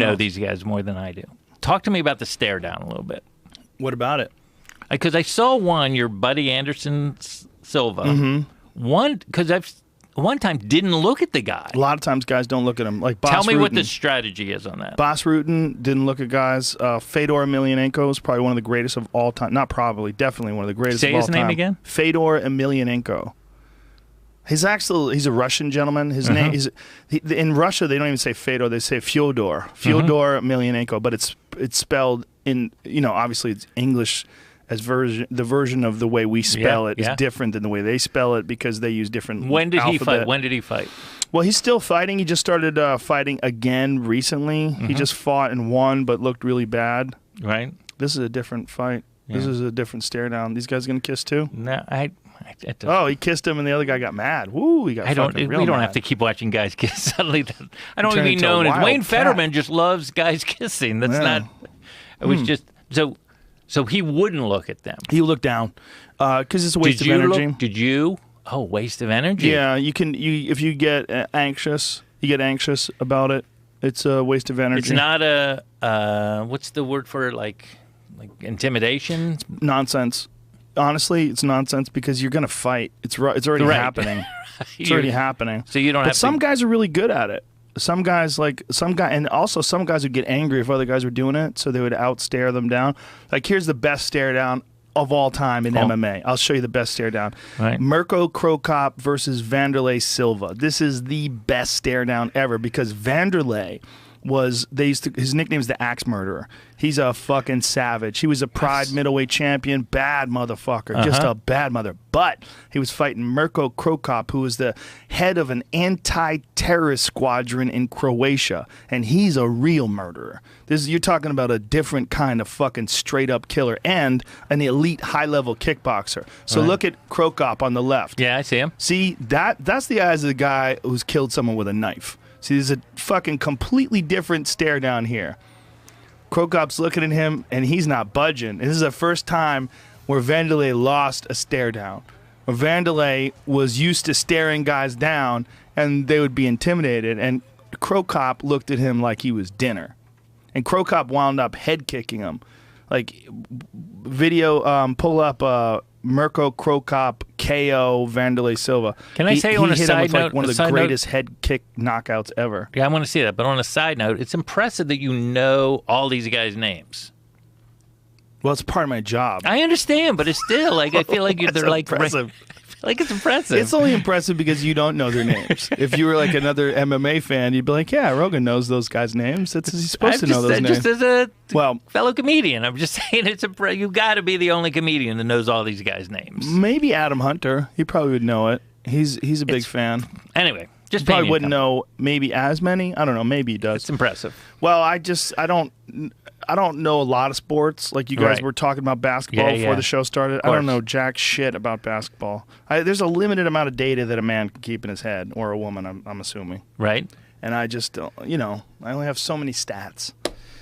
know these guys more than I do. Talk to me about the stare down a little bit. What about it? Because I saw your buddy Anderson Silva. One time didn't look at the guy. A lot of times guys don't look at him. Like Tell me what the strategy is on that. Bas Rutten didn't look at guys. Fedor Emelianenko is probably one of the greatest of all time. Not probably, definitely one of the greatest of all time. Say his name again? Fedor Emelianenko. He's a Russian gentleman. His name is in Russia. They don't even say Fedor; they say Fyodor Emelianenko. But it's spelled in obviously it's English as the version of the way we spell it is different than the way they spell it because they use different. When did alphabet. he fight? Well, he's still fighting. He just started fighting again recently. He just fought and won, but looked really bad. Right. This is a different fight. Yeah. This is a different stare down. These guys gonna kiss too? No, he kissed him, and the other guy got mad. Woo, he got fucking real We don't mad. have to keep watching guys kiss. Suddenly, I don't even know. Wayne Fetterman just loves guys kissing. That's not. It was just so he wouldn't look at them. He looked down because it's a waste of energy. Did you? Oh, waste of energy. Yeah, you can. If you get anxious, about it. It's a waste of energy. It's not what's the word for it? Like intimidation? It's nonsense. Honestly, it's nonsense because you're going to fight. It's already happening. It's already happening. So you don't have some guys are really good at it. Some guys and also some guys would get angry if other guys were doing it, so they would outstare them down. Like here's the best stare down of all time in MMA. I'll show you the best stare down. Right. Mirko Krokop versus Vanderlei Silva. This is the best stare down ever because Vanderlei his nickname is the Axe Murderer. He's a fucking savage. He was a Pride middleweight champion, bad motherfucker, just a bad mother. But he was fighting Mirko Krokop, who was the head of an anti-terrorist squadron in Croatia, and he's a real murderer. You're talking about a different kind of fucking straight up killer and an elite high level kickboxer. So look at Krokop on the left. Yeah, I see him. See that's the eyes of the guy who's killed someone with a knife. See, there's a fucking completely different stare down here. Krokop's looking at him, and he's not budging. This is the first time where Vanderlei lost a stare down. Where Vanderlei was used to staring guys down, and they would be intimidated. And Krokop looked at him like he was dinner. And Krokop wound up head kicking him. Like, pull up Mirko Krokop KO Vanderlei Silva. Can I say on a side note, like one of the greatest head kick knockouts ever? Yeah, I want to see that. But on a side note, it's impressive that you know all these guys' names. Well, it's part of my job. I understand, but it's still like I feel like they're like impressive. Like it's impressive. It's only impressive because you don't know their names. If you were like another MMA fan, you'd be like, "Yeah, Rogan knows those guys' names. He's supposed to know those names." Just as a fellow comedian, I'm just saying you got to be the only comedian that knows all these guys' names. Maybe Adam Hunter. He probably would know it. He's a big fan. Anyway, just probably wouldn't know maybe as many. I don't know. Maybe he does. It's impressive. Well, I don't know a lot of sports. Like you guys were talking about basketball before the show started. I don't know jack shit about basketball. There's a limited amount of data that a man can keep in his head, or a woman, I'm assuming. Right. And I just don't, I only have so many stats.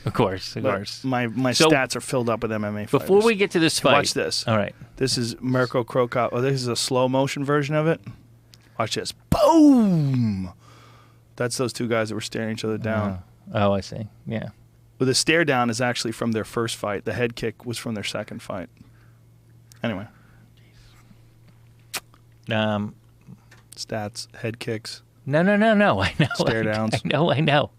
Of course. My stats are filled up with MMA fighters. Before we get to this fight. Watch this. All right. This is Mirko Krokop. Oh, this is a slow motion version of it. Watch this. Boom! That's those two guys that were staring each other down. Oh, I see. Yeah. Well, the stare down is actually from their first fight. The head kick was from their second fight. Anyway. Stats, head kicks. No. I know. Stare downs. I know.